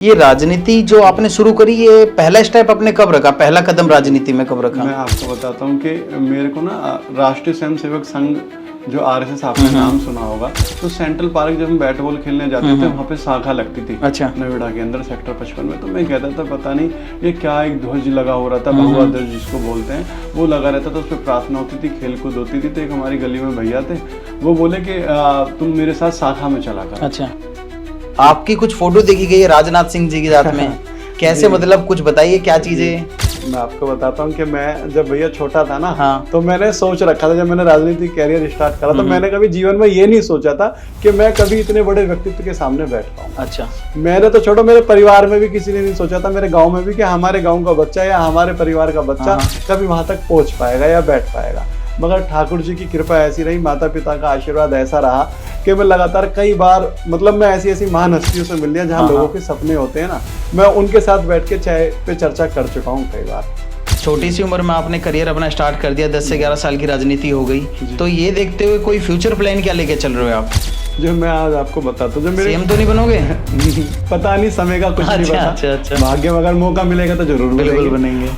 ये राजनीति जो आपने शुरू करी, ये पहला स्टेप आपने कब रखा, पहला कदम राजनीति में कब रखा? मैं आपको बताता हूँ कि मेरे को ना राष्ट्रीय स्वयंसेवक संघ जो आरएसएस आपने नाम सुना होगा, तो सेंट्रल पार्क जब हम बैट बॉल खेलने जाते थे वहाँ पे शाखा लगती थी। अच्छा। नोएडा के अंदर सेक्टर 55 में। तो मैं कहता था पता नहीं ये क्या, एक ध्वज लगा हो रहा था, भगवा ध्वज जिसको बोलते हैं, वो लगा रहता था, उस पर प्रार्थना होती थी, खेल कूद होती थी। तो एक हमारी गली में भैया थे, वो बोले कि तुम मेरे साथ शाखा में चला कर। अच्छा, आपकी कुछ फोटो देखी गई है राजनाथ सिंह जी के साथ में, कैसे, मतलब कुछ बताइए क्या चीजें? मैं आपको बताता हूँ कि मैं जब भैया छोटा था ना, हाँ। तो मैंने सोच रखा था, जब मैंने राजनीतिक कैरियर स्टार्ट करा तो मैंने कभी जीवन में ये नहीं सोचा था कि मैं कभी इतने बड़े व्यक्तित्व के सामने बैठ पाऊँ। अच्छा। मैंने तो छोड़ो, मेरे परिवार में भी किसी ने नहीं सोचा था, मेरे गांव में भी, कि हमारे गांव का बच्चा या हमारे परिवार का बच्चा कभी वहां तक पहुंच पाएगा या बैठ पाएगा। मगर ठाकुर जी की कृपा ऐसी रही, माता पिता का आशीर्वाद ऐसा रहा कि मैं लगातार कई बार, मतलब मैं ऐसी ऐसी महान हस्तियों से मिल लिया जहाँ लोगों के सपने होते हैं ना, मैं उनके साथ बैठ के चाय पे चर्चा कर चुका हूँ कई बार। छोटी सी उम्र में आपने करियर अपना स्टार्ट कर दिया, 10 से 11 साल की राजनीति हो गई, तो ये देखते हुए कोई फ्यूचर प्लान क्या लेके चल रहे हो आप? जो मैं आज आपको बताता हूँ, जो मेरे सीएम तो नहीं बनोगे? पता नहीं, समय का कुछ नहीं पता। अच्छा। भाग्य में अगर मौका मिलेगा तो जरूर बिल्कुल बनेंगे।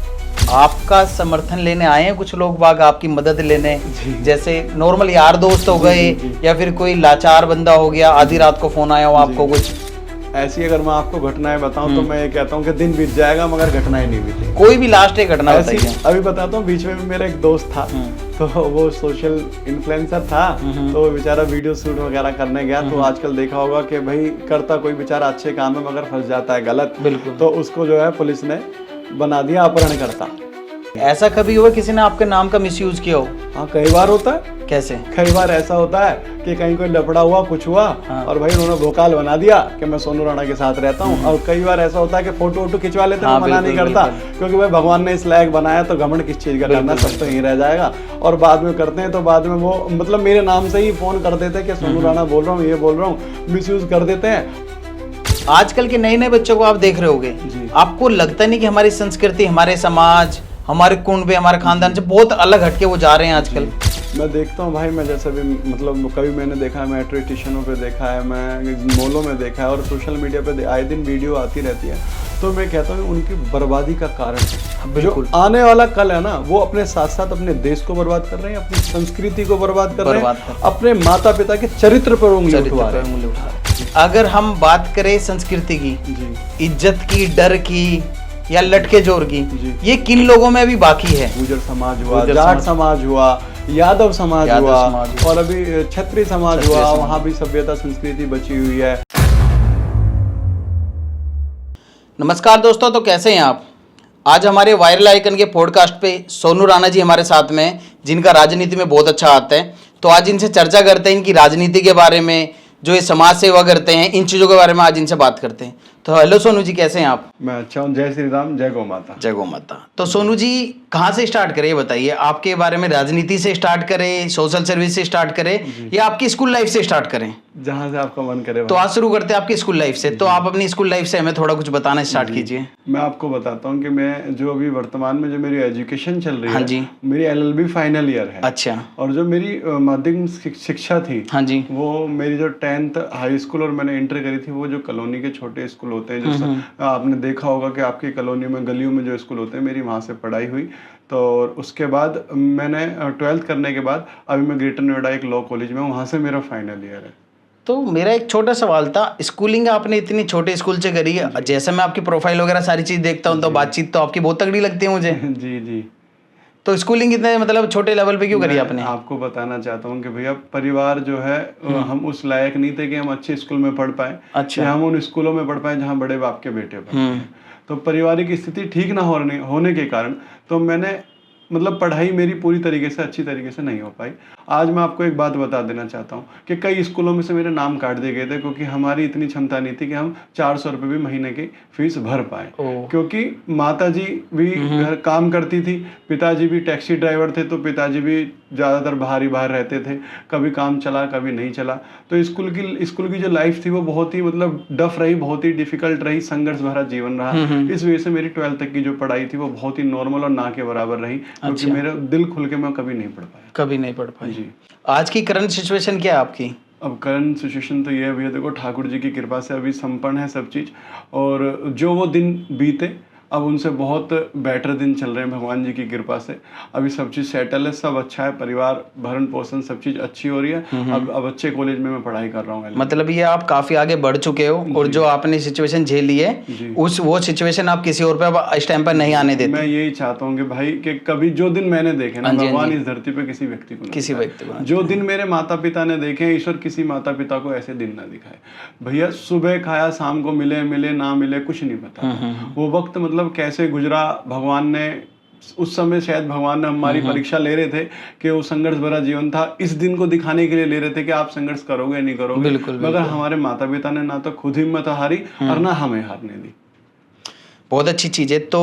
आपका समर्थन लेने आए हैं कुछ लोग बाग, आपकी मदद लेने, जैसे नॉर्मल यार दोस्त हो गए या फिर कोई लाचार बंदा हो गया, आधी रात को फोन आया हो आपको कुछ? ऐसी अगर मैं आपको घटनाएं बताऊं तो मैं ये कहता हूँ कि दिन बीत जाएगा मगर घटनाएं नहीं बीती। कोई भी लास्ट एक घटना बताइए। अभी बताता हूँ, बीच में भी मेरा एक दोस्त था, तो वो सोशल इन्फ्लुएंसर था, तो वो बेचारा वीडियो शूट वगैरह करने गया। तो आजकल देखा होगा कि भाई करता कोई बेचारा अच्छे काम है मगर फंस जाता है गलत। बिल्कुल। तो उसको जो है पुलिस ने बना दिया अपहरणकर्ता। ऐसा कभी हुआ किसी ने आपके नाम का मिसयूज किया हो? हाँ, कई बार होता है। कैसे? कई बार ऐसा होता है कि कहीं कोई लफड़ा हुआ, कुछ हुआ, और भाई उन्होंने भोकाल बना दिया कि मैं सोनू राणा के साथ रहता हूँ। और कई बार ऐसा होता है कि फोटो वोटो खिंचवा लेते हैं, मना नहीं करता, क्योंकि भाई भगवान ने इस लायक बनाया तो घमंड किस चीज का करना, सब तो यहीं रह जाएगा। और बाद में करते हैं तो बाद में वो मतलब मेरे नाम से ही फोन कर देते हैं कि सोनू राणा बोल रहा हूँ, ये बोल रहा हूँ, मिसयूज कर देते हैं। आजकल के नए नए बच्चों को आप देख रहे होगे, आपको लगता नहीं कि हमारी संस्कृति, हमारे समाज, हमारे कुंड पे, हमारे खानदान से बहुत अलग हटके वो जा रहे हैं आजकल? मैं देखता हूँ भाई, मैं जैसे भी मतलब कभी मैंने देखा है, मेट्रो स्टेशनों पे देखा है, मैं मॉलों में देखा है, और सोशल मीडिया पे आए दिन वीडियो आती रहती है। तो मैं कहता हूँ उनकी बर्बादी का कारण जो आने वाला कल है ना, वो अपने साथ साथ अपने देश को बर्बाद कर रहे हैं, अपनी संस्कृति को बर्बाद कर रहे हैं, अपने माता पिता के चरित्र पर उंगली उठा रहे हैं। अगर हम बात करें संस्कृति की, इज्जत की, डर की या लटके जोर की, ये किन लोगों में अभी बाकी है? गुर्जर समाज हुआ, जाट समाज हुआ, यादव समाज हुआ, और अभी क्षत्रिय समाज हुआ, वहाँ भी सभ्यता संस्कृति बची हुई है। नमस्कार दोस्तों, तो कैसे हैं आप? आज हमारे वायरल आइकन के पॉडकास्ट पे सोनू राणा जी हमारे साथ में हैं, जिनका राजनीति में बहुत अच्छा आता है। तो आज इनसे चर्चा करते हैं, इनकी राजनीति के बारे में, जो ये समाज सेवा करते हैं, इन चीज़ों के बारे में आज इनसे बात करते हैं। तो हेलो सोनू जी, कैसे हैं आप? मैं अच्छा हूँ। जय श्री राम, जय गौ माता। जय गौ माता। तो सोनू जी, कहाँ से स्टार्ट करें ये बताइए? आपके बारे में राजनीति से स्टार्ट करें, सोशल सर्विस से स्टार्ट करें, या आपकी स्कूल लाइफ से स्टार्ट करें? जहाँ से आपका मन करे। तो आज शुरू करते हैं आपकी स्कूल लाइफ से। तो आप अपनी स्कूल लाइफ से हमें थोड़ा कुछ बताना स्टार्ट कीजिए। मैं आपको बताता हूँ कि मैं जो अभी वर्तमान में जो मेरी एजुकेशन चल रही है, हाँ जी, मेरी LLB फाइनल ईयर है। अच्छा। और जो मेरी माध्यमिक शिक्षा थी, हाँ जी, वो मेरी जो 10th हाई स्कूल और मैंने इंटर करी थी, वो जो कॉलोनी के छोटे स्कूल होते हैं, जो आपने देखा होगा कि आपकी कॉलोनी में, गलियों में जो स्कूल होते हैं, मेरी वहाँ से पढ़ाई हुई। तो उसके बाद मैंने 12th करने के बाद अभी मैं ग्रेटर नोएडा एक लॉ कॉलेज में, वहाँ से मेरा फाइनल ईयर है। तो मेरा एक छोटा सवाल था, स्कूलिंग आपने इतनी छोटे स्कूल से करी है, जैसे मैं आपकी प्रोफाइल वगैरह सारी चीज़ देखता हूँ तो बातचीत तो आपकी बहुत तगड़ी लगती है मुझे। जी। तो स्कूलिंग इतने मतलब छोटे लेवल पे क्यों करी आपने? आपको बताना चाहता हूँ कि भैया परिवार जो है, हम उस लायक नहीं थे कि हम अच्छे स्कूल में पढ़ पाए। अच्छा। हम उन स्कूलों में पढ़ पाए जहाँ बड़े बाप के बेटे पढ़ते हैं। तो पारिवारिक स्थिति ठीक ना होने के कारण तो मैंने मतलब पढ़ाई मेरी पूरी तरीके से अच्छी तरीके से नहीं हो पाई। आज मैं आपको एक बात बता देना चाहता हूँ कि कई स्कूलों में से मेरे नाम काट दिए गए थे, क्योंकि हमारी इतनी क्षमता नहीं थी कि हम 400 रुपये भी महीने की फीस भर पाए। क्योंकि माता जी भी घर काम करती थी, पिताजी भी टैक्सी ड्राइवर थे, तो पिताजी भी ज़्यादातर बाहर रहते थे, कभी काम चला कभी नहीं चला। तो स्कूल की जो लाइफ थी वो बहुत ही मतलब डफ रही, बहुत ही डिफिकल्ट रही, संघर्ष भरा जीवन रहा। इस वजह से मेरी 12th तक की जो पढ़ाई थी वो बहुत ही नॉर्मल और ना के बराबर रही, क्योंकि मेरा दिल खुल के मैं कभी नहीं पढ़ पाया। कभी नहीं पढ़ पाई जी। आज की करंट सिचुएशन क्या है आपकी? अब करंट सिचुएशन तो ये है भैया, देखो ठाकुर जी की कृपा से अभी संपन्न है सब चीज़, और जो वो दिन बीते अब उनसे बहुत बेटर दिन चल रहे हैं भगवान जी की कृपा से। अभी सब चीज़ सेटल है, सब अच्छा है, परिवार भरण पोषण सब चीज़ अच्छी हो रही है। अब अच्छे कॉलेज में मैं पढ़ाई कर रहा हूँ। मतलब ये आप काफी आगे बढ़ चुके हो, और जो आपने सिचुएशन झेली है वो सिचुएशन आप किसी और पे अब इस टाइम पर नहीं आने देते। मैं यही चाहता हूँ कि भाई कि कभी जो दिन मैंने देखे ना, भगवान इस धरती पे किसी व्यक्ति को जो दिन मेरे माता पिता ने देखे, ईश्वर किसी माता पिता को ऐसे दिन ना दिखाए भैया। सुबह खाया, शाम को मिले ना मिले कुछ नहीं पता। वो वक्त मतलब कैसे गुजरा, भगवान ने उस समय शायद भगवान ने हमारी परीक्षा ले रहे थे कि वो संघर्ष भरा जीवन था, इस दिन को दिखाने के लिए ले रहे थे कि आप संघर्ष करोगे नहीं करोगे। मगर हमारे माता पिता ने ना तो खुद हिम्मत हारी और ना हमें हारने दी। बहुत अच्छी चीज़ है। तो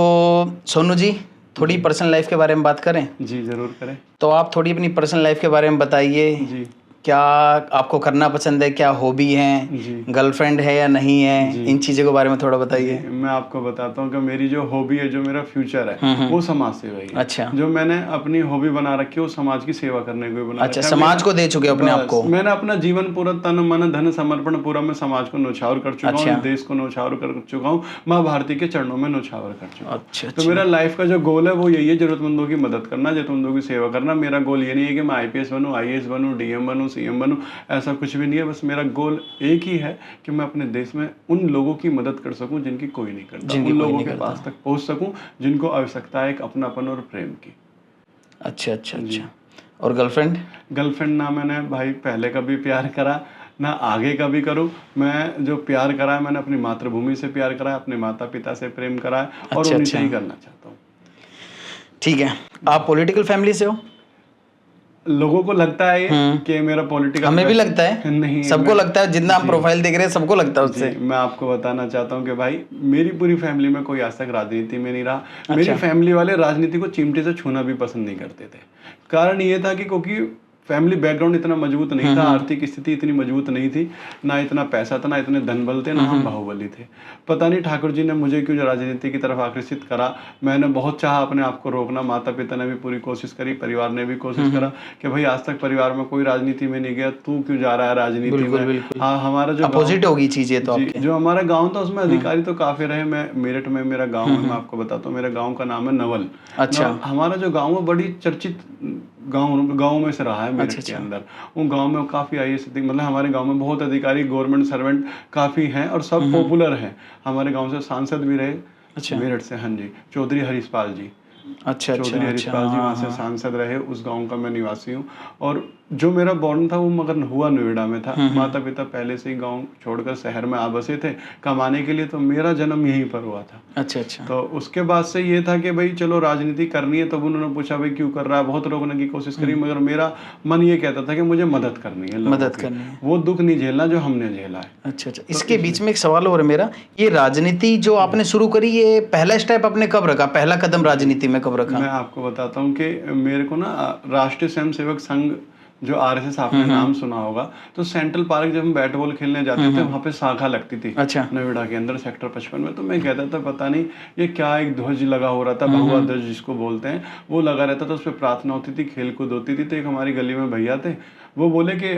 सोनू जी, थोड़ी पर्सनल लाइफ के बारे में बात करें? जी जरूर करें। तो आप थोड़ी अपनी पर्सनल लाइफ के बारे में बताइए। जी, क्या आपको करना पसंद है, क्या हॉबी है, गर्लफ्रेंड है या नहीं है, इन चीज़ों के बारे में थोड़ा बताइए। मैं आपको बताता हूँ कि मेरी जो हॉबी है, जो मेरा फ्यूचर है, वो समाज सेवा ही है। अच्छा। जो मैंने अपनी हॉबी बना रखी है वो समाज की सेवा करने को बना अच्छा, समाज को दे चुके हो अपने आप को। मैंने अपना जीवन पूरा तन मन धन समर्पण पूरा मैं समाज को न्यौछावर कर चुका हूँ, देश को न्यौछावर कर चुका हूँ, माँ भारती के चरणों में न्यौछावर कर चुका हूँ। अच्छा। तो मेरा लाइफ का जो गोल है वो यही है, जरूरतमंदों की मदद करना, जरूरतमंदों की सेवा करना। मेरा गोल ये नहीं है कि मैं IPS बनूं, IAS बनूं, DM बनूं, CM बनूं, ऐसा कुछ भी नहीं है। बस मेरा गोल एक ही है कि मैं अपने देश में उन लोगों की मदद कर सकूं जिनकी कोई नहीं करता, उन लोगों के पास तक पहुंच सकूं जिनको आवश्यकता है एक अपनापन और प्रेम की। अच्छा अच्छा अच्छा। और गर्लफ्रेंड ना मैंने भाई पहले कभी प्यार करा ना आगे कभी करूं। मैं जो प्यार करा है मैंने अपनी मातृभूमि से प्यार करा है, अपने माता पिता से प्रेम करा है, और उन्हीं से ही करना चाहता हूँ। ठीक है। आप पॉलिटिकल फैमिली से हो? लोगों को लगता है कि मेरा पॉलिटिकल, हमें भी लगता है, नहीं सबको लगता है, जितना हम प्रोफाइल देख रहे हैं सबको लगता है उससे। मैं आपको बताना चाहता हूँ कि भाई मेरी पूरी फैमिली में कोई आज तक राजनीति में नहीं रहा। मेरी फैमिली वाले राजनीति को चिमटे से छूना भी पसंद नहीं करते थे। कारण ये था कि क्योंकि फैमिली बैकग्राउंड इतना मजबूत नहीं था, आर्थिक स्थिति इतनी मजबूत नहीं थी, ना इतना पैसा था, ना इतने धन बल थे, ना हम बाहुबली थे। पता नहीं ठाकुर जी ने मुझे क्यों राजनीति की तरफ आकर्षित करा। मैंने बहुत चाहा अपने आप को रोकना, माता पिता ने भी पूरी कोशिश करी, परिवार ने भी कोशिश करा कि भाई आज तक परिवार में कोई राजनीति में नहीं गया, तू क्यों जा रहा है राजनीति में। हाँ, हमारा जो अपोजिट होगी चीजें तो आपके। जो हमारा गाँव था उसमें अधिकारी तो काफी रहे। मैं मेरठ में मेरा गाँव है, मैं आपको बताता हूँ, मेरे गाँव का नाम है नवल। अच्छा। हमारा जो गाँव है बड़ी चर्चित गांव में से रहा है मेरठ के अंदर। उन गांव में काफी IAS मतलब हमारे गांव में बहुत अधिकारी गवर्नमेंट सर्वेंट काफी हैं और सब पॉपुलर हैं। हमारे गांव से सांसद भी रहे मेरठ से। हाँ जी, चौधरी हरीशपाल जी। अच्छा, चौधरी हरीशपाल जी वहाँ से सांसद रहे। उस गांव का मैं निवासी हूँ। और जो मेरा बॉर्न था वो मगर हुआ नोएडा में था। माता पिता पहले से ही गांव छोड़कर शहर में आ बसे थे कमाने के लिए, तो मेरा जन्म यहीं पर हुआ था। अच्छा अच्छा। तो उसके बाद से ये था कि भाई चलो राजनीति करनी है। तब उन्होंने पूछा भाई क्यों कर रहा है, बहुत रोकने की कोशिश करी, मगर मेरा मन ये कहता था कि मुझे मदद करनी है, मदद करनी है, वो दुख नहीं झेलना जो हमने झेला है। अच्छा अच्छा। इसके बीच में एक सवाल और है मेरा, ये राजनीति जो आपने शुरू करी, ये पहला स्टेप आपने कब रखा, पहला कदम राजनीति में कब रखा? मैं आपको बताता हूँ कि मेरे को ना राष्ट्रीय स्वयंसेवक संघ जो RSS आपने नाम सुना होगा, तो सेंट्रल पार्क जब हम बैट बॉल खेलने जाते थे वहाँ पे शाखा लगती थी। अच्छा। नोएडा के अंदर सेक्टर 55 में। तो मैं कहता था पता नहीं ये क्या, एक ध्वज लगा हो रहा था, भगवा ध्वज जिसको बोलते हैं, वो लगा रहता था, उस पर प्रार्थना होती थी, खेल कूद होती थी। तो एक हमारी गली में भैया थे, वो बोले कि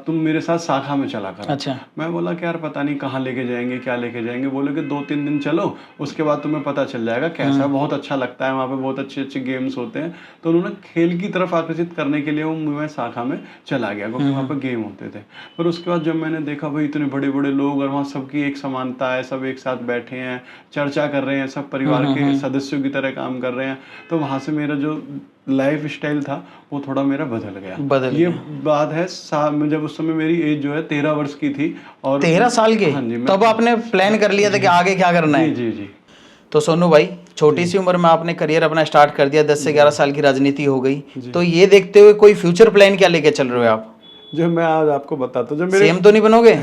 तुम मेरे साथ शाखा में चला कर। अच्छा। मैं बोला कि यार पता नहीं कहाँ लेके जाएंगे, क्या लेके जाएंगे। बोले कि 2-3 दिन चलो, उसके बाद तुम्हें पता चल जाएगा कैसा, बहुत अच्छा लगता है वहाँ पे, बहुत अच्छे अच्छे गेम्स होते हैं। तो उन्होंने खेल की तरफ आकर्षित करने के लिए मैं शाखा में चला गया, क्योंकि वहाँ पे गेम होते थे। पर उसके बाद जब मैंने देखा भाई इतने बड़े बड़े लोग और वहाँ सबकी एक समानता है, सब एक साथ बैठे हैं, चर्चा कर रहे हैं, सब परिवार के सदस्यों की तरह काम कर रहे हैं, तो वहाँ से मेरा जो लाइफ स्टाइल था वो थोड़ा मेरा बदल गया। ये बात है जब उस समय मेरी एज जो है 13 वर्ष की थी। और 13 साल के? हाँ जी। तब आपने प्लान कर लिया था कि आगे क्या करना है? जी जी। तो सोनू भाई, छोटी सी उम्र में आपने करियर अपना स्टार्ट कर दिया, 10 से 11 साल की राजनीति हो गई, तो ये देखते हुए कोई फ्यूचर प्लान क्या लेके चल रहे हो आप? जो मैं आज आपको बताता हूँ, जो मेरे सेम तो नहीं बनोगे?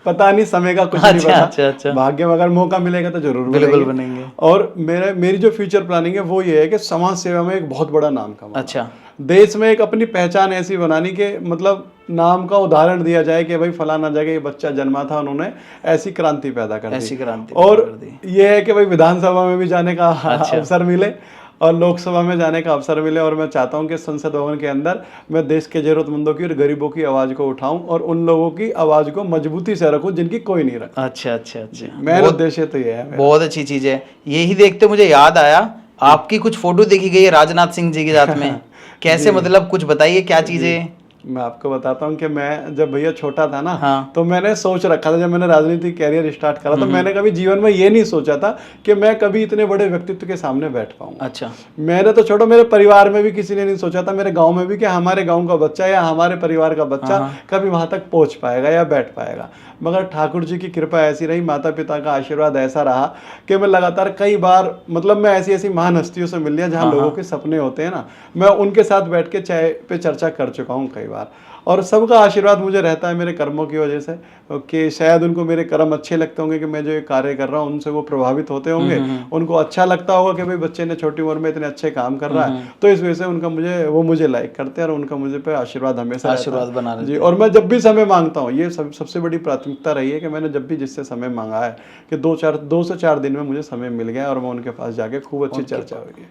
पता नहीं, समय का कुछ नहीं पता। अच्छा अच्छा। भाग्य में अगर मौका मिलेगा तो जरूर बिल्कुल बनेंगे। और मेरी जो फ्यूचर प्लानिंग है वो ये है कि समाज सेवा में एक बहुत बड़ा नाम कमाना। अच्छा। देश में एक अपनी पहचान ऐसी बनानी कि मतलब नाम का उदाहरण दिया जाए कि भाई फलाना जगह ये बच्चा जन्मा था, उन्होंने ऐसी क्रांति पैदा कर दी। ऐसी क्रांति और ये है कि भाई विधानसभा में भी जाने का अवसर मिले, और लोकसभा में जाने का अवसर मिले, और मैं चाहता हूं कि संसद भवन के अंदर मैं देश के जरूरतमंदों की और गरीबों की आवाज़ को उठाऊं और उन लोगों की आवाज़ को मजबूती से रखूं जिनकी कोई नहीं रखा। अच्छा अच्छा अच्छा, मेरा उद्देश्य तो ये है मेरा। बहुत अच्छी चीज है। यही देखते मुझे याद आया, आपकी कुछ फोटो देखी गई है राजनाथ सिंह जी के साथ में, कैसे मतलब कुछ बताइए क्या चीजें। मैं आपको बताता हूँ कि मैं जब भैया छोटा था ना, हाँ। तो मैंने सोच रखा था, जब मैंने राजनीतिक कैरियर स्टार्ट करा तो मैंने कभी जीवन में ये नहीं सोचा था कि मैं कभी इतने बड़े व्यक्तित्व के सामने बैठ पाऊंगा। अच्छा। मैंने तो छोड़ो, मेरे परिवार में भी किसी ने नहीं सोचा था, मेरे गांव में भी, कि हमारे गांव का बच्चा या हमारे परिवार का बच्चा कभी वहां तक पहुंच पाएगा या बैठ पाएगा। मगर ठाकुर जी की कृपा ऐसी रही, माता पिता का आशीर्वाद ऐसा रहा कि मैं लगातार कई बार, मतलब मैं ऐसी ऐसी महान हस्तियों से मिल लिया जहाँ लोगों के सपने होते हैं ना, मैं उनके साथ बैठ के चाय पे चर्चा कर चुका हूँ कई बार। और सबका आशीर्वाद मुझे रहता है मेरे कर्मों की वजह से, कि शायद उनको मेरे कर्म अच्छे लगते होंगे कि मैं जो ये कार्य कर रहा हूँ उनसे वो प्रभावित होते होंगे, उनको अच्छा लगता होगा कि भाई बच्चे ने छोटी उम्र में इतने अच्छे काम कर रहा है, तो इस वजह से उनका मुझे लाइक करते हैं और उनका मुझे पे आशीर्वाद हमेशा आशीर्वाद बना जी। और मैं जब भी समय मांगता हूँ, ये सबसे बड़ी प्राथमिकता रही है कि मैंने जब भी जिससे समय मांगा है कि 2 से 4 दिन में मुझे समय मिल गया और मैं उनके पास जाके खूब अच्छी चर्चा हुई है।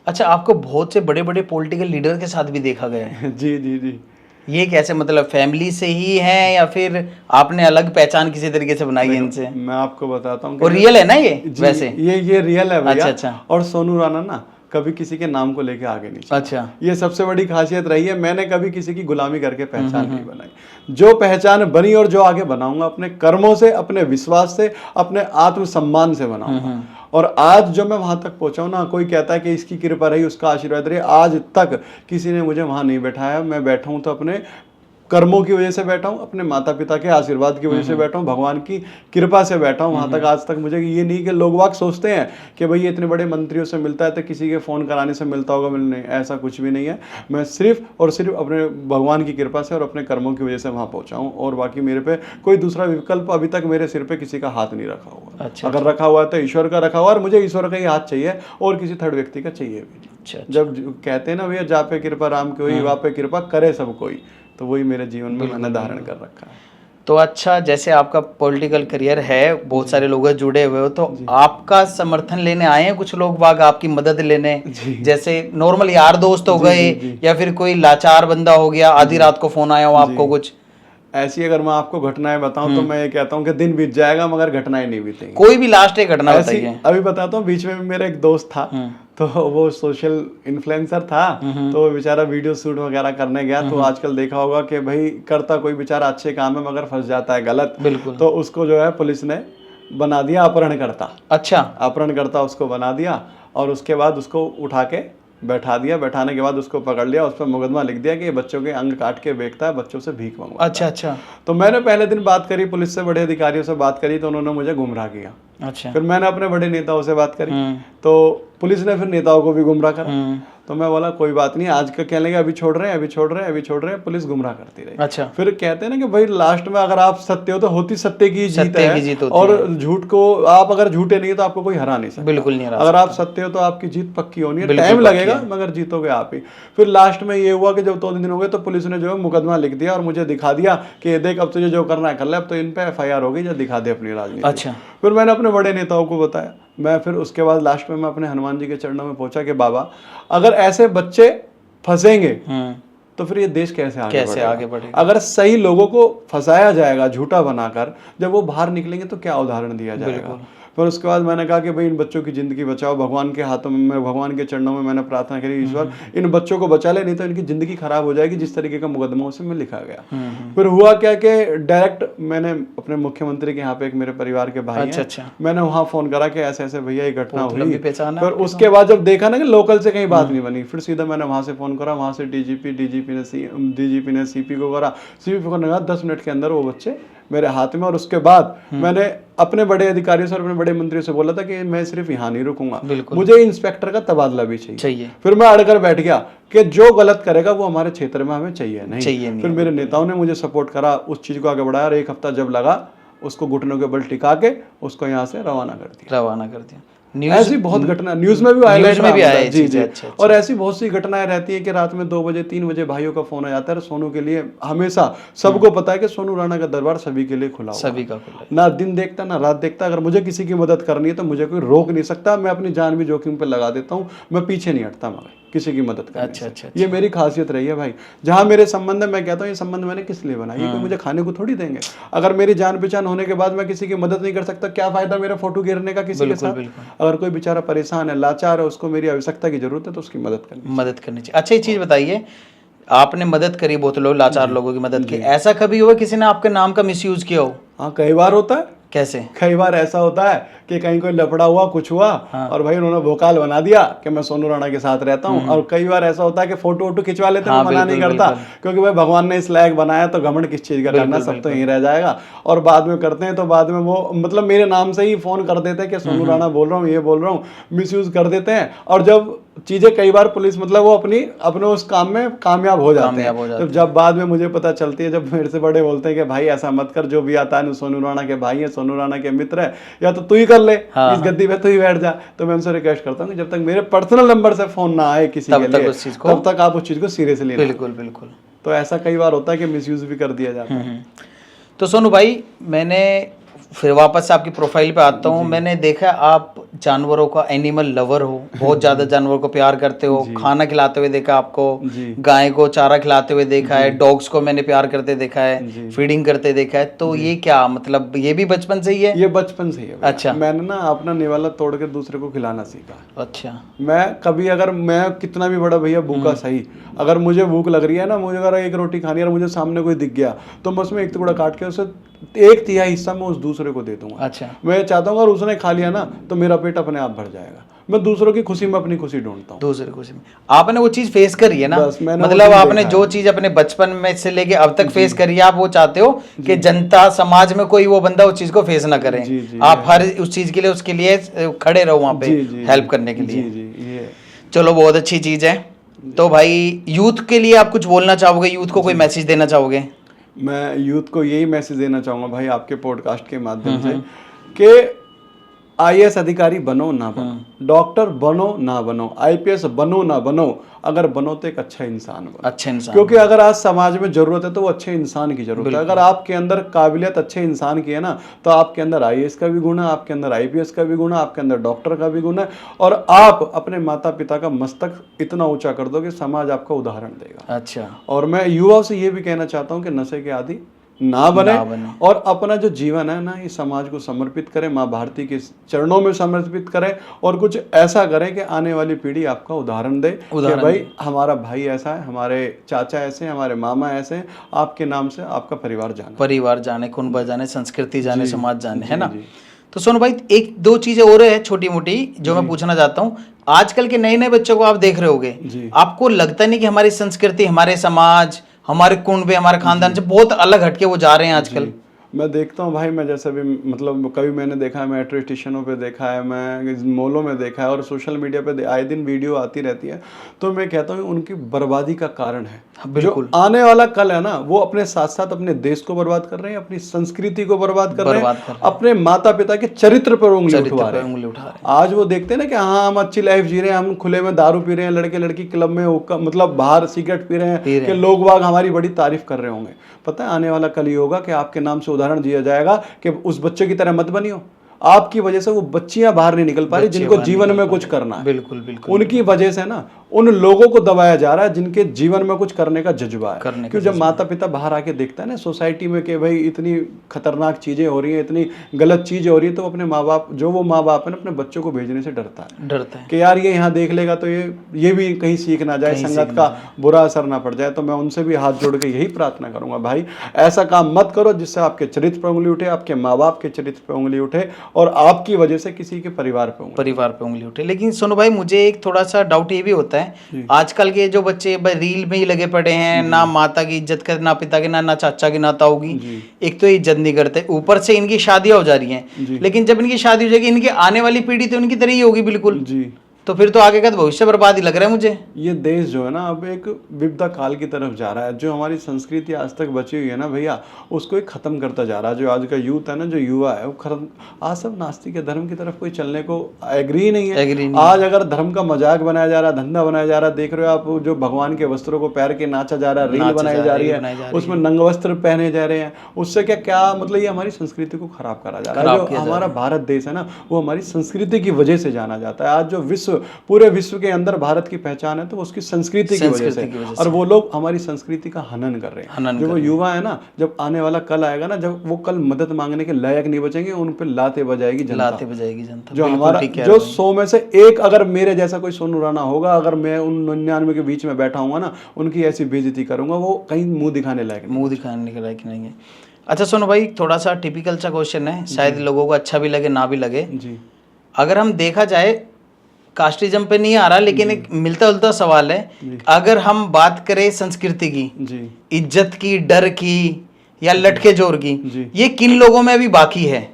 अच्छा, आपको बहुत से बड़े बड़े पॉलिटिकल लीडर के साथ भी देखा गया है। जी जी जी। ये कैसे, मतलब फैमिली से ही है या फिर आपने अलग पहचान किसी तरीके से बनाई है इनसे? मैं आपको बताता हूँ, और रियल है ना ये वैसे? ये रियल है भैया। अच्छा। और सोनू राणा ना कभी किसी के नाम को लेके आगे नहीं चला। अच्छा। ये सबसे बड़ी खासियत रही है, मैंने कभी किसी की गुलामी करके पहचान नहीं बनाई। जो पहचान बनी और जो आगे बनाऊंगा अपने कर्मों से, अपने विश्वास से, अपने आत्मसम्मान से बनाऊंगा। और आज जो मैं वहां तक पहुंचा हूं ना, कोई कहता है कि इसकी कृपा रही, उसका आशीर्वाद रही, आज तक किसी ने मुझे वहां नहीं बैठाया। मैं बैठा हूं तो अपने कर्मों की वजह से बैठा हूँ, अपने माता पिता के आशीर्वाद की वजह से बैठा हूँ, भगवान की कृपा से बैठा हूँ वहाँ तक। आज तक मुझे ये नहीं कि लोग वाक सोचते हैं कि भाई ये इतने बड़े मंत्रियों से मिलता है तो किसी के फ़ोन कराने से मिलता होगा, मिलने, ऐसा कुछ भी नहीं है। मैं सिर्फ और सिर्फ अपने भगवान की कृपा से और अपने कर्मों की वजह से वहाँ पहुँचा हूँ, और बाकी मेरे पे कोई दूसरा विकल्प अभी तक मेरे सिर पर किसी का हाथ नहीं रखा हुआ। अच्छा। अगर रखा हुआ है तो ईश्वर का रखा हुआ, और मुझे ईश्वर का ही हाथ चाहिए और किसी थर्ड व्यक्ति का चाहिए भी नहीं। अच्छा। जब कहते हैं ना भैया, जा पे कृपा राम की हुई, वहाँ पे कृपा करे सब कोई, तो वही मेरे जीवन में मैंने धारण कर रखा है। तो अच्छा, जैसे आपका पॉलिटिकल करियर है, बहुत सारे लोग जुड़े हुए हो, तो आपका समर्थन लेने आए हैं कुछ लोग बाग, आपकी मदद लेने? जैसे नॉर्मल यार दोस्त हो गए, या फिर कोई लाचार बंदा हो गया, आधी रात को फोन आया हो आपको कुछ? ऐसी अगर मैं आपको घटनाएं बताऊं तो मैं ये कहता हूं कि दिन बीत जाएगा मगर घटनाएं नहीं बीतेंगी। कोई भी लास्ट एक घटना बताइए। अभी बताता हूँ, बीच में मेरा एक दोस्त था, तो वो सोशल इन्फ्लुएंसर था, तो वो बेचारा वीडियो शूट वगैरह करने गया। तो आजकल देखा होगा कि भाई करता कोई बेचारा अच्छे काम है मगर फंस जाता है गलत। बिल्कुल। तो उसको जो है पुलिस ने बना दिया अपहरणकर्ता। अच्छा। अपहरणकर्ता उसको बना दिया, और उसके बाद उसको उठा के बैठा दिया। बैठाने के बाद उसको पकड़ लिया, उस पर मुकदमा लिख दिया कि ये बच्चों के अंग काट के बेचता है, बच्चों से भीख मंगवाता है। अच्छा अच्छा। तो मैंने पहले दिन बात करी पुलिस से, बड़े अधिकारियों से बात करी, तो उन्होंने मुझे गुमराह किया। अच्छा। फिर मैंने अपने बड़े नेताओं से बात करी, तो पुलिस ने फिर नेताओं को भी गुमराह करा। तो मैं बोला कोई बात नहीं, आज का कह लेंगे अभी छोड़ रहे हैं, अभी छोड़ रहे हैं, अभी छोड़ रहे हैं, पुलिस गुमराह करती रही। अच्छा। फिर कहते हैं ना कि भाई लास्ट में अगर आप सत्य हो तो होती सत्य की जीत है, होती और झूठ को आप अगर झूठे नहीं तो आपको कोई हरा नहीं सकता। बिल्कुल नहीं हरा। अगर आप सत्य हो तो आपकी जीत पक्की होनी है, टाइम लगेगा मगर जीतोगे आप ही। फिर लास्ट में ये हुआ कि जब 2 दिन हो गए तो पुलिस ने जो है मुकदमा लिख दिया और मुझे दिखा दिया कि देख अब तुझे जो करना है कर ले, अब तो इन पे FIR हो गई, जो दिखा दे अपनी राजनीति। अच्छा। फिर मैंने अपने बड़े नेताओं को बताया। मैं फिर उसके बाद लास्ट में मैं अपने हनुमान जी के चरणों में पहुंचा कि बाबा अगर ऐसे बच्चे फंसेंगे तो फिर ये देश कैसे आगे बढ़ेगा? अगर सही लोगों को फंसाया जाएगा झूठा बनाकर, जब वो बाहर निकलेंगे तो क्या उदाहरण दिया जाएगा? फिर उसके बाद मैंने कहा कि भाई इन बच्चों की ज़िंदगी बचाओ, भगवान के हाथों में, मैं भगवान के चरणों में मैंने प्रार्थना करी, ईश्वर इन बच्चों को बचा ले, नहीं तो इनकी ज़िंदगी खराब हो जाएगी जिस तरीके का मुकदमा उसमें लिखा गया। फिर हुआ क्या कि डायरेक्ट मैंने अपने मुख्यमंत्री के यहाँ पे, एक मेरे परिवार के भाई हैं, मैंने वहाँ फ़ोन करा कि ऐसे ऐसे भैया ये घटना हुई। फिर उसके बाद जब देखा ना कि लोकल से कहीं बात नहीं बनी, फिर सीधा मैंने वहाँ से फ़ोन करा, वहाँ से डीजीपी ने CP को करा, CP को कहा 10 मिनट के अंदर वो बच्चे मेरे हाथ में। और उसके बाद मैंने अपने बड़े अधिकारियों से और अपने बड़े मंत्रियों से बोला था कि मैं सिर्फ यहाँ नहीं रुकूंगा, मुझे इंस्पेक्टर का तबादला भी चाहिए। फिर मैं अड़कर बैठ गया कि जो गलत करेगा वो हमारे क्षेत्र में हमें चाहिए नहीं। फिर मेरे नेताओं ने मुझे सपोर्ट करा, उस चीज को आगे बढ़ाया, और 1 हफ्ता जब लगा उसको घुटनों के बल टिका के उसको यहाँ से रवाना कर दिया। ऐसी बहुत घटना न्यूज में भी न्यूज़ में भी आया है जी चीज़ें, जी। अच्छा, और ऐसी बहुत सी घटनाएं रहती है कि रात में 2 बजे 3 बजे भाइयों का फोन आ जाता है। सोनू के लिए हमेशा सबको पता है कि सोनू राणा का दरबार सभी के लिए खुला हुआ सभी है। का खुला है। ना दिन देखता ना रात देखता। अगर मुझे किसी की मदद करनी है तो मुझे कोई रोक नहीं सकता। मैं अपनी जान भी जोखिम पे लगा देता हूँ। मैं पीछे नहीं हटता मगर किसी की मदद करने अच्छा, से। अच्छा, ये मेरी खासियत रही है भाई। जहाँ मेरे संबंध है मैं कहता हूँ ये संबंध मैंने किस लिए बनाया, ये कोई मुझे खाने को थोड़ी देंगे। अगर मेरी जान पहचान होने के बाद मैं किसी की मदद नहीं कर सकता, क्या फायदा मेरा फोटो गिरने का किसी के बिल्कुल, साथ। बिल्कुल। अगर कोई बेचारा परेशान है, लाचार है, उसको मेरी आवश्यकता की जरूरत है तो उसकी मदद करनी। मदद करनी चाहिए। अच्छा, ये चीज़ बताइए, आपने मदद करी बहुत लोग, लाचार लोगों की मदद की, ऐसा कभी हुआ किसी ने आपके नाम का मिसयूज किया हो? हाँ कई बार होता है। कैसे? कई बार ऐसा होता है कि कहीं कोई लफड़ा हुआ, कुछ हुआ और भाई उन्होंने भोकाल बना दिया कि मैं सोनू राणा के साथ रहता हूँ। और कई बार ऐसा होता है कि फोटो वोटो खिंचवा लेते हैं, मैं मना नहीं करता क्योंकि भाई भगवान ने इस लायक बनाया तो घमंड किस चीज का करना, सब तो यहीं रह जाएगा। और बाद में करते हैं तो बाद में वो मतलब मेरे नाम से ही फोन कर देते हैं कि सोनू राणा बोल रहा हूँ, ये बोल रहा हूँ, मिसयूज कर देते हैं। और जब चीजें कई बार पुलिस मतलब वो अपने उस काम में कामयाब हो जाते हैं। तो जब बाद में मुझे पता चलती है, जब मेरे से बड़े बोलते हैं कि भाई ऐसा मत कर, जो भी आता है सोनू राणा के भाई है, सोनू राणा के मित्र है, या तो तू ही कर ले, इस गद्दी पे तू ही बैठ जा। तो मैं उनसे रिक्वेस्ट करता हूँ कि जब तक मेरे पर्सनल नंबर से फोन ना आए किसी के लिए तब तक आप उस चीज को सीरियसली लें। बिल्कुल बिल्कुल। तो ऐसा कई बार होता है कि मिसयूज भी कर दिया जाता है। तो सोनू भाई, मैंने फिर वापस से आपकी प्रोफाइल पे आता हूँ। मैंने देखा आप जानवरों का एनिमल लवर हो, बहुत ज़्यादा जानवरों को प्यार करते हो, खाना खिलाते हुए देखा आपको, गाय को चारा खिलाते हुए देखा है, डॉग्स को मैंने प्यार करते देखा है, फीडिंग करते देखा है। तो ये क्या मतलब, ये भी बचपन से ही है? ये बचपन से ही है। अच्छा। मैंने ना अपना निवाला तोड़ कर दूसरे को खिलाना सीखा। अच्छा। मैं कभी अगर मैं कितना भी बड़ा भैया भूखा सही, अगर मुझे भूख लग रही है ना, मुझे अगर एक रोटी खानी है और मुझे सामने कोई दिख गया तो मैं उसमें एक टुकड़ा काट के उसे 1/3 हिस्सा मैं उस दूसरे को दे दूंगा। अच्छा। मैं चाहता हूँ अगर उसने खा लिया ना तो मेरा पेट अपने आप भर जाएगा। मैं दूसरों की खुशी में अपनी खुशी ढूंढता हूँ। दूसरे खुशी में आपने वो चीज फेस करी है ना, मैंने मतलब आपने जो चीज अपने बचपन में से लेके अब तक फेस करी है, आप वो चाहते हो कि जनता समाज में कोई वो बंदा उस चीज को फेस ना करे। आप हर उस चीज के लिए उसके लिए खड़े रहो वहां पे हेल्प करने के लिए। चलो, बहुत अच्छी चीज है। तो भाई, यूथ के लिए आप कुछ बोलना चाहोगे? यूथ को कोई मैसेज देना चाहोगे? मैं यूथ को यही मैसेज देना चाहूँगा भाई आपके पॉडकास्ट के माध्यम से कि IAS अधिकारी बनो ना बनो, डॉक्टर बनो ना बनो, IPS बनो ना बनो, अगर बनो तो एक अच्छा इंसान बनो। अच्छा इंसान, क्योंकि अगर आज समाज में जरूरत है तो वो अच्छे इंसान की जरूरत है। अगर आपके अंदर काबिलियत अच्छे इंसान की है ना तो आपके अंदर IAS का भी गुण है, आपके अंदर IPS का भी गुण है, आपके अंदर डॉक्टर का भी गुण है। और आप अपने माता पिता का मस्तक इतना ऊंचा कर दो कि समाज आपका उदाहरण देगा। अच्छा। और मैं युवाओं से ये भी कहना चाहता हूँ कि नशे के आदि ना बने और अपना जो जीवन है ना इस समाज को समर्पित करें, माँ भारती के चरणों में समर्पित करें और कुछ ऐसा करें कि आने वाली पीढ़ी आपका उदाहरण दे कि भाई हमारा भाई ऐसा है, हमारे चाचा ऐसे हैं, हमारे मामा ऐसे हैं। आपके नाम से आपका परिवार जाने, कुनबा जाने, संस्कृति जाने, समाज जाने, है ना। तो सोनू भाई, एक दो चीजें और है छोटी मोटी जो मैं पूछना चाहता हूँ। आजकल के नए नए बच्चों को आप देख रहे होगे, आपको लगता नहीं कि हमारी संस्कृति, हमारे समाज, हमारे कुंबे, हमारे खानदान से बहुत अलग हटके वो जा रहे हैं आजकल? मैं देखता हूँ भाई, मैं जैसे भी मतलब कभी मैंने देखा है, मेट्रो स्टेशनों पे देखा है, मैं मॉलों में देखा है और सोशल मीडिया पे आए दिन वीडियो आती रहती है। तो मैं कहता हूँ उनकी बर्बादी का कारण है। जो आने वाला कल है ना वो अपने साथ साथ अपने देश को बर्बाद कर रहे हैं, अपनी संस्कृति को बर्बाद कर रहे हैं, अपने माता पिता के चरित्र पर उंगली उठा रहे हैं। आज वो देखते हैं ना कि हाँ हम अच्छी लाइफ जी रहे हैं, हम खुले में दारू पी रहे हैं, लड़के लड़की क्लब में मतलब बाहर सिगरेट पी रहे हैं कि लोग बाग हमारी बड़ी तारीफ कर रहे होंगे। पता है आने वाला कल ये होगा कि आपके नाम से उदाहरण दिया जाएगा कि उस बच्चे की तरह मत बनियो। आपकी वजह से वो बच्चियां बाहर नहीं निकल पा रही जिनको जीवन में कुछ करना है। बिल्कुल बिल्कुल। उनकी वजह से ना उन लोगों को दबाया जा रहा है जिनके जीवन में कुछ करने का जज्बा है। क्योंकि जब माता पिता बाहर आके देखता है ना सोसाइटी में कि भाई इतनी खतरनाक चीजें हो रही हैं, इतनी गलत चीजें हो रही है, तो अपने माँ बाप वो माँ बाप है ना अपने बच्चों को भेजने से डरता है कि यार ये यहाँ देख लेगा तो ये भी कहीं सीख ना जाए, संगत का बुरा असर ना पड़ जाए। तो मैं उनसे भी हाथ जोड़ के यही प्रार्थना करूंगा, भाई ऐसा काम मत करो जिससे आपके चरित्र पर उंगली उठे, आपके माँ बाप के चरित्र पर उंगली उठे और आपकी वजह से किसी के परिवार पे उंगली उठे। लेकिन सोनू भाई, मुझे एक थोड़ा सा डाउट ये भी होता है, आजकल के जो बच्चे रील में ही लगे पड़े हैं, ना माता की इज्जत कर, ना पिता की, ना चाचा की, ना ताऊ की। एक तो इज्जत नहीं करते, ऊपर से इनकी शादियां हो जा रही हैं। लेकिन जब इनकी शादी हो जाएगी, इनकी आने वाली पीढ़ी तो इनकी तरह ही होगी बिल्कुल। तो फिर तो आगे का तो भविष्य बर्बाद ही लग रहा है मुझे। ये देश जो है ना अब एक विपदा काल की तरफ जा रहा है। जो हमारी संस्कृति आज तक बची हुई है ना भैया, उसको एक खत्म करता जा रहा है। जो आज का यूथ है ना, जो युवा है, वो खत्म, आज सब नास्तिक है, धर्म की तरफ कोई चलने को एग्री नहीं है। एग्री नहीं। आज अगर धर्म का मजाक बनाया जा रहा है, धंधा बनाया जा रहा है, देख रहे हो आप, जो भगवान के वस्त्रों को पैर के नाचा जा रहा है, रील बनाई जा रही है, उसमें नंग वस्त्र पहने जा रहे हैं, उससे क्या क्या मतलब ये हमारी संस्कृति को खराब करा जा रहा है। जो हमारा भारत देश है ना, वो हमारी संस्कृति की वजह से जाना जाता है। आज जो विश्व, पूरे विश्व के अंदर भारत की पहचान है तो उसकी संस्कृति की वजह से, और वो लोग हमारी संस्कृति का हनन कर रहे हैं। जो वो युवा है ना, जब आने वाला कल आएगा ना, जब वो कल मदद मांगने के लायक नहीं बचेंगे, उन पे लाते बजाएगी जनता। जो हमारा जो 100 में से एक अगर मेरे जैसा कोई सोनू राणा होगा, अगर मैं उन 99 के बीच में बैठा हूँ ना, उनकी ऐसी बेइज्जती करूंगा, वो कहीं मुंह दिखाने लायक नहीं है। अच्छा सोनू भाई, थोड़ा सा टिपिकल सा क्वेश्चन है, शायद लोगों को अच्छा भी लगे ना भी लगे जी। अगर हम देखा जाए, कास्टिज्म पे नहीं आ रहा, लेकिन एक मिलता जुलता सवाल है। अगर हम बात करें संस्कृति की जी, इज्जत की, डर की या लटके जोर की, ये किन लोगों में अभी बाकी है?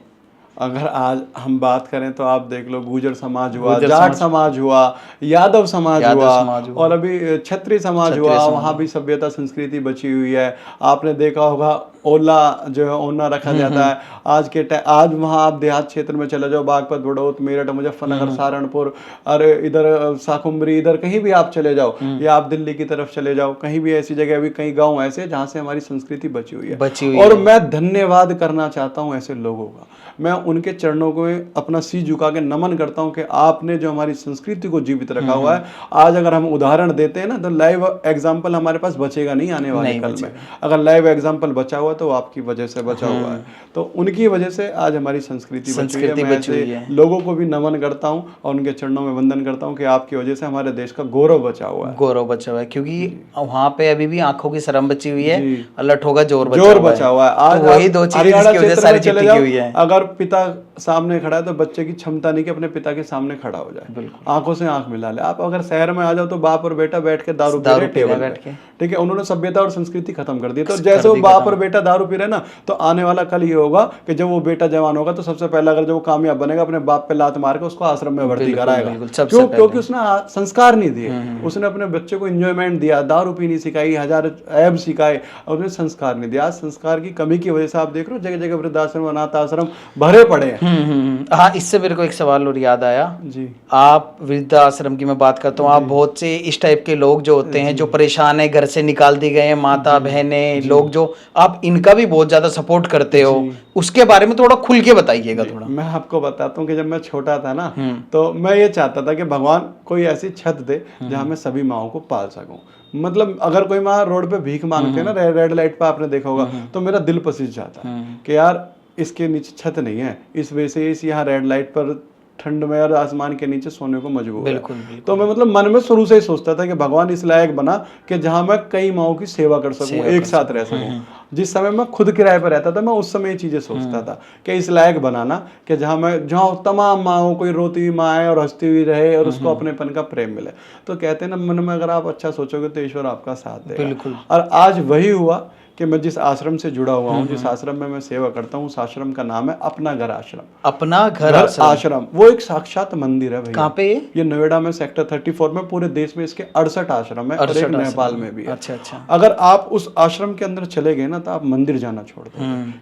अगर आज हम बात करें तो आप देख लो, गुर्जर समाज हुआ, जाट समाज हुआ, यादव समाज हुआ, और अभी क्षत्रिय समाज हुआ, वहाँ भी सभ्यता संस्कृति बची हुई है। आपने देखा होगा ओला जो है, ओना रखा जाता है। आज वहाँ आप देहात क्षेत्र में चले जाओ, बागपत, बड़ौत, मेरठ, मुजफ्फरनगर, सहारनपुर, अरे इधर साकुम्बरी, इधर कहीं भी आप चले जाओ, या आप दिल्ली की तरफ चले जाओ, कहीं भी ऐसी जगह, अभी कई गाँव ऐसे जहाँ से हमारी संस्कृति बची हुई है। और मैं धन्यवाद करना चाहता हूँ ऐसे लोगों का। मैं उनके चरणों को अपना सिर झुका के नमन करता हूं कि आपने जो हमारी संस्कृति को जीवित रखा हुआ है। आज अगर हम उदाहरण देते हैं ना, तो लाइव एग्जाम्पल हमारे पास बचेगा नहीं आने वाले कल में। अगर लाइव एग्जाम्पल बचा हुआ तो आपकी वजह से बचा हुआ है, तो उनकी वजह से आज हमारी संस्कृति बची हुई है। मैं ऐसे लोगों को भी नमन करता हूँ और उनके चरणों में वंदन करता हूँ कि आपकी वजह से हमारे देश का गौरव बचा हुआ है, क्योंकि वहाँ पे अभी भी आंखों की शर्म बची हुई है, लठों का जोर बचा हुआ है। आज वही दो चीजें, अगर पिता सामने खड़ा है तो बच्चे की क्षमता नहीं कि अपने पिता के सामने खड़ा हो जाए, आंखों से आंख मिला ले। आप अगर शहर में आ जाओ तो बाप और बेटा बैठ के दारू पी रहे टेबल पे, ठीक है, उन्होंने सभ्यता और संस्कृति खत्म कर दी। तो जैसे वो बाप और बेटा दारू पी रहे ना, तो आने वाला कल ये होगा कि जब वो बेटा जवान होगा तो सबसे पहला अगर जब वो कामयाब बनेगा, अपने बाप पे लात मार के उसको आश्रम में भर्ती कराएगा। क्यों? क्योंकि उसने संस्कार नहीं दिए, उसने अपने बच्चे को एंजॉयमेंट दिया, दारू पीनी सिखाई, हजार ऐब सिखाए, और उसने संस्कार नहीं दिया। संस्कार की कमी की वजह से आप देख रहे हो जगह जगह वृद्धाश्रम, अनाथ आश्रम भरे पड़े हैं। हाँ, इससे मेरे को एक सवाल और याद आया जी। आप वृद्धाश्रम की मैं बात करता हूँ, आप बहुत से इस टाइप के लोग जो होते हैं, जो परेशान है, घर से निकाल दिए गए हैं, माता बहनें लोग, जो आप इनका भी बहुत ज्यादा सपोर्ट करते हो, उसके बारे में थोड़ा खुल के बताइएगा। थोड़ा मैं आपको बताता हूँ कि जब मैं छोटा था ना, तो मैं ये चाहता था कि भगवान कोई ऐसी छत दे जहाँ मैं सभी माओं को पाल सकूं। मतलब अगर कोई माँ रोड पे भीख मांगते ना, रेड लाइट पे आपने देखा होगा, तो मेरा दिल पसीज जाता कि यार इसके नीचे छत नहीं है, इस वजह से इस यहाँ रेड लाइट पर ठंड में और आसमान के नीचे सोने को मजबूर है। तो मैं मतलब मन में शुरू से ही सोचता था कि भगवान इस लायक बना कि जहां मैं कई माओं की सेवा कर सकूं, एक साथ रह सकूं। जिस समय मैं खुद किराए पर रहता था, मैं उस समय ये चीजें सोचता था कि इस लायक बनाना कि जहां तमाम माओं, कोई रोती हुई माँ और हंसती हुई रहे और उसको अपनेपन का प्रेम मिले। तो कहते हैं ना, मन में अगर आप अच्छा सोचोगे तो ईश्वर आपका साथ देगा। और आज वही हुआ कि मैं जिस आश्रम से जुड़ा हुआ हूँ, जिस आश्रम में मैं सेवा करता हूँ, उस आश्रम का नाम है अपना घर आश्रम। अपना घर आश्रम वो एक साक्षात मंदिर है भैया। कहाँ पे? ये नोएडा में सेक्टर 34 में। पूरे देश में इसके 68 आश्रम है और एक नेपाल में भी है। अच्छा। अगर आप उस आश्रम के अंदर चले गए ना, तो आप मंदिर जाना छोड़ दो।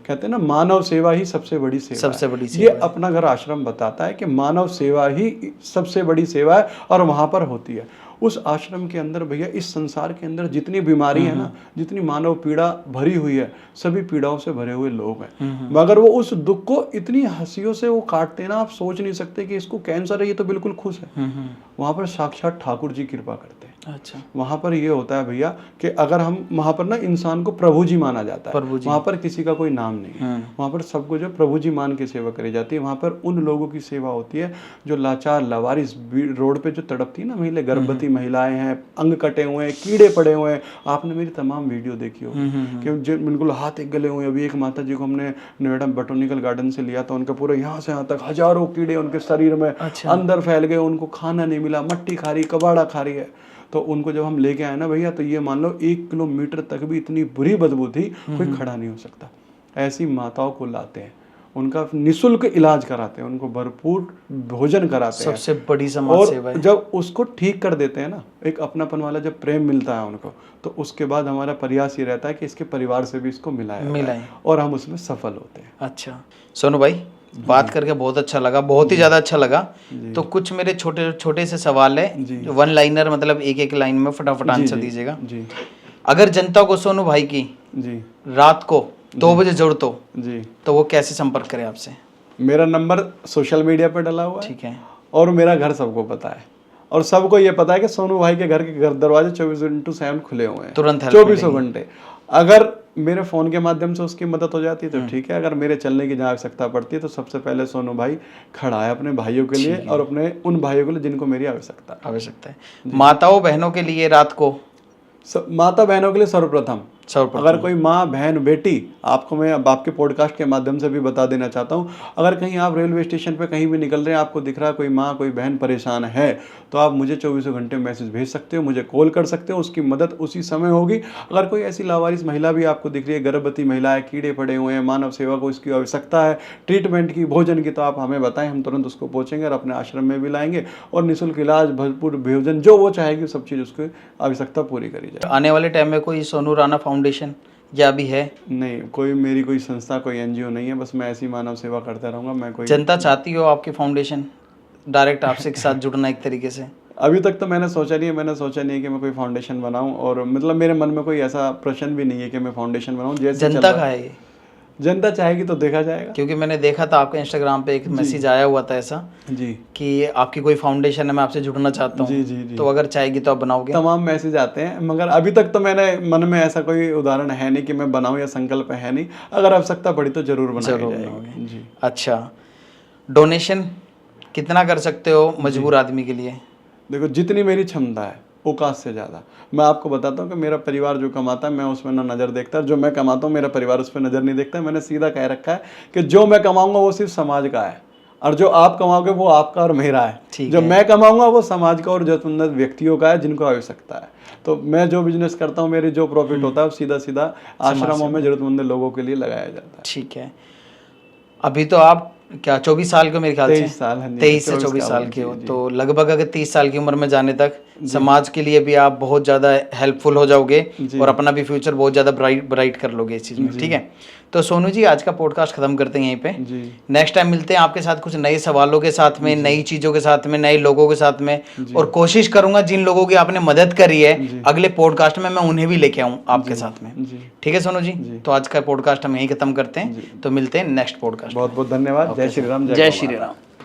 कहते हैं ना, मानव सेवा ही सबसे बड़ी सेवा है। ये अपना घर आश्रम बताता है कि मानव सेवा ही सबसे बड़ी सेवा है और वहां पर होती है। उस आश्रम के अंदर भैया, इस संसार के अंदर जितनी बीमारी है ना, जितनी मानव पीड़ा भरी हुई है, सभी पीड़ाओं से भरे हुए लोग हैं। मगर वो उस दुख को इतनी हंसियों से वो काटते हैं ना, आप सोच नहीं सकते कि इसको कैंसर है, ये तो बिल्कुल खुश है। वहां पर साक्षात ठाकुर जी कृपा करते हैं। अच्छा। वहां पर ये होता है भैया कि अगर हम वहां पर ना, इंसान को प्रभु जी माना जाता है। वहां पर किसी का कोई नाम नहीं है। वहां पर सबको जो प्रभु जी मान के सेवा करी जाती है। वहां पर उन लोगों की सेवा होती है जो लाचार लावारिस रोड पे जो तड़पती है ना, महिला, गर्भवती महिलाएं हैं, अंग कटे हुए हैं, कीड़े पड़े हुए हैं। आपने मेरी तमाम वीडियो देखी हो कि जो बिल्कुल हाथ एक गले हुए। अभी एक माता जी को हमने नोएडा बोटैनिकल गार्डन से लिया था, उनका पूरा यहाँ से यहाँ तक हजारों कीड़े उनके शरीर में अंदर फैल गए, उनको खाना नहीं मिला, मट्टी खा रही, कबाड़ा खा रही है। तो उनको जब हम लेके आए ना भैया, तो ये मान लो 1 किलोमीटर तक भी इतनी बुरी बदबू थी, कोई खड़ा नहीं हो सकता। ऐसी माताओं को लाते हैं, उनका निशुल्क इलाज कराते हैं, उनको भरपूर भोजन कराते हैं। सबसे बड़ी समाज सेवा और है। जब उसको ठीक कर देते हैं ना, एक अपनापन वाला जब प्रेम मिलता है उनको, तो उसके बाद हमारा प्रयास ये रहता है कि इसके परिवार से भी इसको मिलाएं और हम उसमें सफल होते हैं। अच्छा सोनू भाई, बात करके बहुत अच्छा लगा, बहुत ही ज़्यादा अच्छा लगा। तो कुछ मेरे छोटे छोटे से सवाल है, वन लाइनर, मतलब एक एक लाइन में फटाफट आंसर दीजिएगा। जी। अगर जनता को सोनू भाई की जी रात को 2 बजे जरूरत हो जी तो वो कैसे संपर्क करे आपसे? मेरा नंबर सोशल मीडिया पे डला हुआ है, ठीक है। और मेरा घर सबको पता है, और सबको ये पता है कि सोनू भाई के घर के घर दरवाजे 24/7 खुले हुए हैं, तुरंत help 24 घंटे। अगर मेरे फ़ोन के माध्यम से उसकी मदद हो जाती है तो ठीक है, अगर मेरे चलने की जहाँ आवश्यकता पड़ती है तो सबसे पहले सोनू भाई खड़ा है अपने भाइयों के लिए और अपने उन भाइयों के लिए जिनको मेरी आवश्यकता है। माताओं बहनों के लिए रात को, माता बहनों के लिए सर्वप्रथम, अगर कोई माँ बहन बेटी, आपको मैं अब आपके पॉडकास्ट के माध्यम से भी बता देना चाहता हूँ, अगर कहीं आप रेलवे स्टेशन पे कहीं भी निकल रहे हैं, आपको दिख रहा है कोई माँ कोई बहन परेशान है, तो आप मुझे 24 घंटे मैसेज भेज सकते हो, मुझे कॉल कर सकते हो, उसकी मदद उसी समय होगी। अगर कोई ऐसी लावारिस महिला भी आपको दिख रही है, गर्भवती महिला है, कीड़े पड़े हुए हैं, मानव सेवा को इसकी आवश्यकता है, ट्रीटमेंट की, भोजन की, तो आप हमें बताएं, हम तुरंत उसको पहुँचेंगे और अपने आश्रम में भी लाएंगे और निःशुल्क इलाज, भरपूर भोजन, जो वो चाहेगी सब चीज़ उसकी आवश्यकता पूरी करी जाए। आने वाले टाइम में कोई सोनू राणा फाउंडेशन या भी है? नहीं, कोई मेरी कोई संस्था, कोई एनजीओ नहीं है, बस मैं ऐसी मानव सेवा करता रहूँगा। मैं कोई, जनता चाहती हो आपकी फाउंडेशन डायरेक्ट आपसे के साथ जुड़ना एक तरीके से? अभी तक तो मैंने सोचा नहीं है कि मैं कोई फाउंडेशन बनाऊं, और मतलब मेरे मन में कोई ऐसा प्रश्न भी नहीं है कि मैं फाउंडेशन बनाऊं। जैसे जनता का है ये, जनता चाहेगी तो देखा जाएगा। क्योंकि मैंने देखा था आपके इंस्टाग्राम पे एक मैसेज आया हुआ था ऐसा जी कि आपकी कोई फाउंडेशन है, मैं आपसे जुड़ना चाहता हूँ। जी। तो अगर चाहेगी तो आप बनाओगे? तमाम मैसेज आते हैं, मगर अभी तक तो मैंने मन में ऐसा कोई उदाहरण है नहीं कि मैं बनाऊं, या संकल्प है नहीं। अगर आवश्यकता पड़ी तो जरूर बनाएंगे जी। अच्छा, डोनेशन कितना कर सकते हो मजबूर आदमी के लिए? देखो, जितनी मेरी क्षमता है, औकात से ज़्यादा। मैं आपको बताता हूँ कि मेरा परिवार जो कमाता है, मैं उसमें ना नज़र देखता, जो मैं कमाता हूँ मेरा परिवार उस पर नज़र नहीं देखता। मैंने सीधा कह रखा है कि जो मैं कमाऊँगा वो सिर्फ समाज का है, और जो आप कमाओगे वो आपका और मेरा है। जो मैं कमाऊँगा वो समाज का और जरूरतमंद व्यक्तियों का है, जिनको आवश्यकता है। तो मैं जो बिजनेस करता हूँ, मेरी जो प्रॉफिट होता है वो सीधा सीधा आश्रमों में जरूरतमंद लोगों के लिए लगाया जाता है। ठीक है। अभी तो आप क्या 24 साल के, मेरे ख्याल से 23 से 24 साल के हो, तो लगभग अगर 30 साल की उम्र में जाने तक समाज के लिए भी आप बहुत ज़्यादा हेल्पफुल हो जाओगे और अपना भी फ्यूचर बहुत ज़्यादा ब्राइट कर लोगे इस चीज़ में। ठीक है, तो सोनू जी आज का पॉडकास्ट खत्म करते हैं यहीं पे। नेक्स्ट टाइम मिलते हैं आपके साथ कुछ नए सवालों के साथ में, नई चीज़ों के साथ में, नए लोगों के साथ में, और कोशिश करूंगा जिन लोगों की आपने मदद करी है अगले पॉडकास्ट में मैं उन्हें भी लेके आऊँ आपके साथ में। ठीक है सोनू जी, तो आज का पॉडकास्ट हम यहीं खत्म करते हैं, तो मिलते हैं नेक्स्ट पॉडकास्ट। बहुत बहुत धन्यवाद। जय श्री राम। जय श्री राम।